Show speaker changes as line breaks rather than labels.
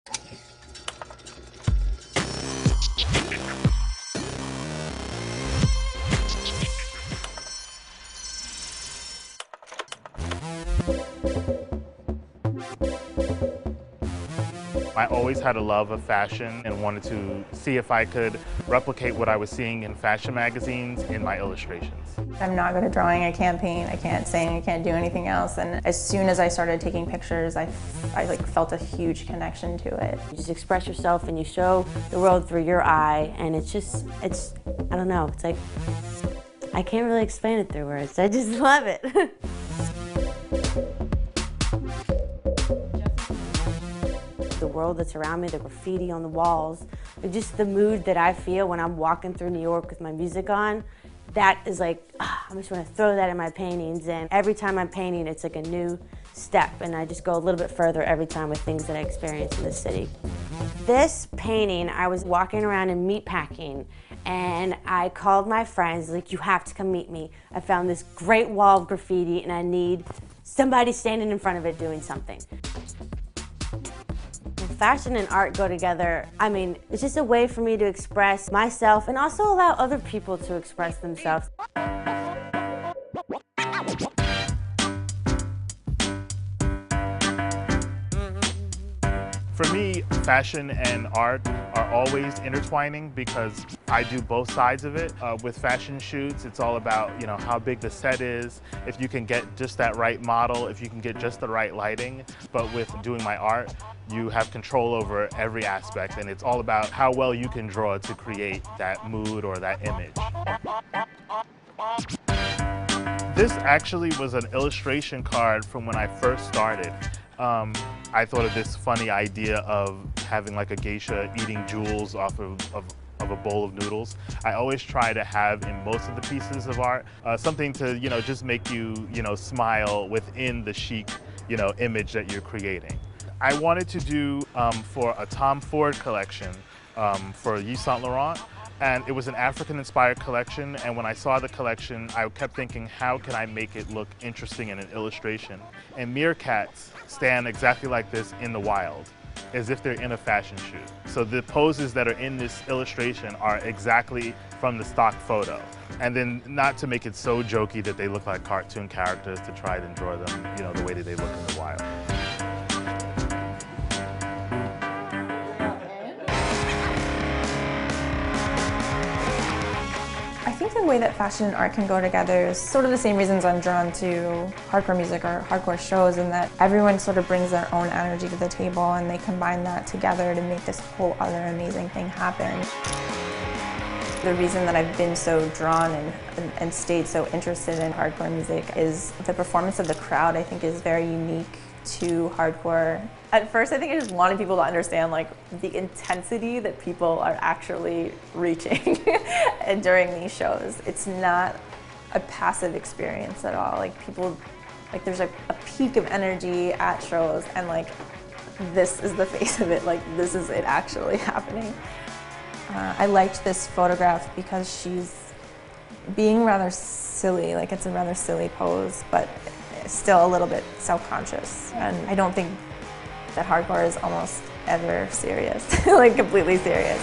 I always had a love of fashion and wanted to see if I could replicate what I was seeing in fashion magazines in my illustrations.
I'm not good at drawing, I can't paint, I can't sing, I can't do anything else. And as soon as I started taking pictures, I like felt a huge connection to it.
You just express yourself and you show the world through your eye, and I don't know, it's like, I can't really explain it through words. I just love it. The world that's around me, the graffiti on the walls, just the mood that I feel when I'm walking through New York with my music on, that is like, I just want to throw that in my paintings, and every time I'm painting it's like a new step, and I just go a little bit further every time with things that I experience in this city. This painting, I was walking around in meatpacking, and I called my friends, like, you have to come meet me. I found this great wall of graffiti and I need somebody standing in front of it doing something. Fashion and art go together. I mean, it's just a way for me to express myself and also allow other people to express themselves.
For me, fashion and art are always intertwining because I do both sides of it. With fashion shoots, it's all about, how big the set is, if you can get just that right model, if you can get just the right lighting. But with doing my art, you have control over every aspect, and it's all about how well you can draw to create that mood or that image. This actually was an illustration card from when I first started. I thought of this funny idea of having like a geisha eating jewels off of a bowl of noodles. I always try to have in most of the pieces of art something to just make you smile within the chic image that you're creating. I wanted to do for a Tom Ford collection for Yves Saint Laurent. And it was an African-inspired collection, and when I saw the collection, I kept thinking, how can I make it look interesting in an illustration? And meerkats stand exactly like this in the wild, as if they're in a fashion shoot. So the poses that are in this illustration are exactly from the stock photo. And then not to make it so jokey that they look like cartoon characters, to try and draw them, the way that they look in the wild.
I think the way that fashion and art can go together is sort of the same reasons I'm drawn to hardcore music or hardcore shows, in that everyone sort of brings their own energy to the table and they combine that together to make this whole other amazing thing happen. The reason that I've been so drawn and stayed so interested in hardcore music is the performance of the crowd. I think is very unique to hardcore. At first, I think I just wanted people to understand the intensity that people are actually reaching and during these shows. It's not a passive experience at all. There's a peak of energy at shows, and this is the face of it. This is it actually happening. I liked this photograph because she's being rather silly. It's a rather silly pose, but still a little bit self-conscious. And I don't think that hardcore is almost ever serious, completely serious.